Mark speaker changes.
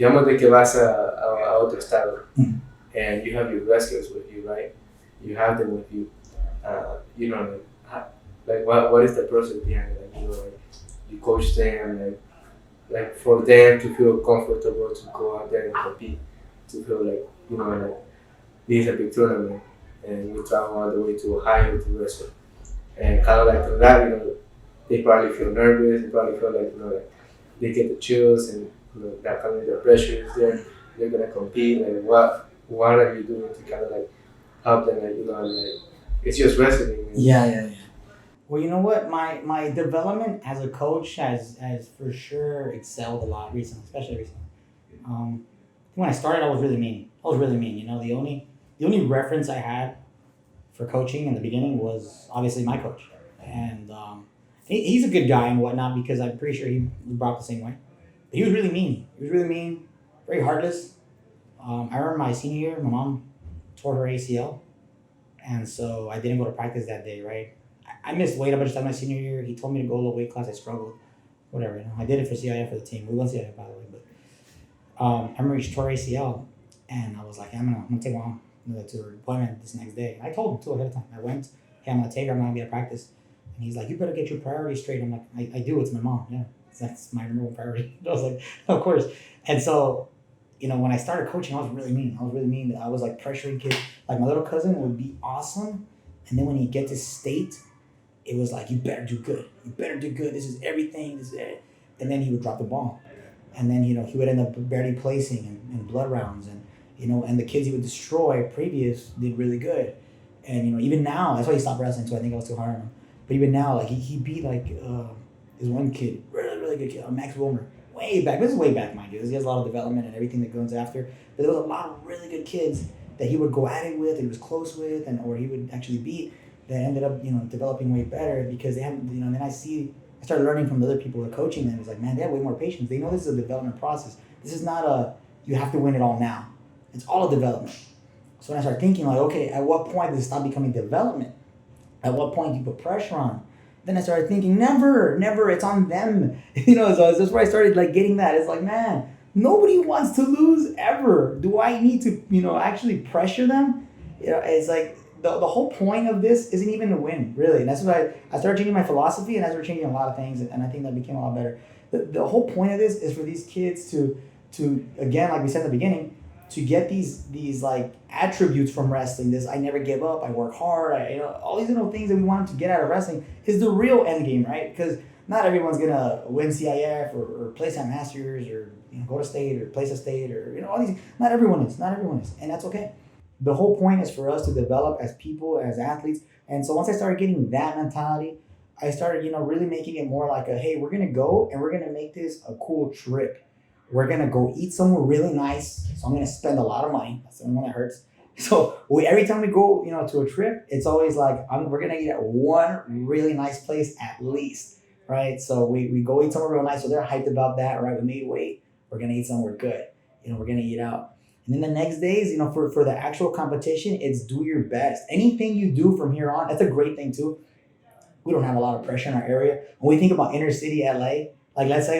Speaker 1: digamos de que vas a otro estado, and you have your wrestlers with you, right? You have them with you. You know, like what is the process behind it? Like, you know, like you coach them, like for them to feel comfortable to go out there and compete, to feel like, you know, like this is a big tournament, and we travel all the way to Ohio to wrestle, and kind of like through that, you know, they probably feel nervous, they probably feel like, you know, like they get the chills, and you know, that kind of the pressure is there. They're gonna compete. Like what are you doing to kind of like help them? Like, you know, like it's just wrestling.
Speaker 2: Yeah. Well, you know what? My development as a coach has for sure excelled a lot recently, especially recently. When I started, I was really mean. You know, the only reference I had for coaching in the beginning was obviously my coach, and he's a good guy and whatnot because I'm pretty sure he was brought up the same way. But he was really mean. Very heartless. I remember my senior year, my mom tore her ACL, and so I didn't go to practice that day. Right, I missed weight a bunch of time my senior year. He told me to go a little weight class. I struggled. Whatever, you know. I did it for CIF for the team. We won CIF by the way, but I remember he tore ACL, and I was like, I'm gonna take mom to her appointment this next day. I told him too ahead of time. I went, hey, I'm gonna take her. I'm gonna be at practice, and he's like, you better get your priorities straight. I'm like, I do. It's my mom. Yeah, that's my number one priority. I was like, of course. And so, you know, when I started coaching, I was really mean. I was like pressuring kids. Like my little cousin would be awesome, and then when he get to state, it was like, you better do good. You better do good. This is everything. This is it. And then he would drop the ball. And then, you know, he would end up barely placing in blood rounds. And, you know, and the kids he would destroy previous did really good. And, you know, even now, that's why he stopped wrestling too. I think I was too hard on him. But even now, like, he beat, like, this one kid, really good kid, Max Wilmer. Way back. This is way back, mind you. He has a lot of development and everything that goes after. But there was a lot of really good kids that he would go at it with, that he was close with, or he would actually beat, that ended up, you know, developing way better because they haven't, you know, and then I started learning from the other people who are coaching them. It's like, man, they have way more patience. They know this is a development process. This is not you have to win it all now. It's all a development. So when I started thinking like, okay, at what point does it stop becoming development? At what point do you put pressure on? Then I started thinking, never, it's on them. You know, so that's where I started like getting that. It's like, man, nobody wants to lose ever. Do I need to, you know, actually pressure them? You know, it's like, the whole point of this isn't even to win, really. And that's what I started changing my philosophy, and I started changing a lot of things, and I think that became a lot better. The whole point of this is for these kids to again, like we said in the beginning, to get these like attributes from wrestling. This I never give up, I work hard, all these little things that we want them to get out of wrestling is the real end game, right? Because not everyone's gonna win CIF or place at Masters or, you know, go to state or place a state or, you know, all these. Not everyone is, and that's okay. The whole point is for us to develop as people, as athletes. And so once I started getting that mentality, I started, you know, really making it more like hey, we're going to go and we're going to make this a cool trip. We're going to go eat somewhere really nice. So I'm going to spend a lot of money. That's the one that hurts. So every time we go, you know, to a trip, it's always like, we're going to eat at one really nice place at least, right? So we go eat somewhere real nice. So they're hyped about that, right? We made weight. We're going to eat somewhere good. You know, we're going to eat out. And then the next days, you know, for the actual competition, it's do your best. Anything you do from here on, that's a great thing too. We don't have a lot of pressure in our area. When we think about inner city LA, like let's say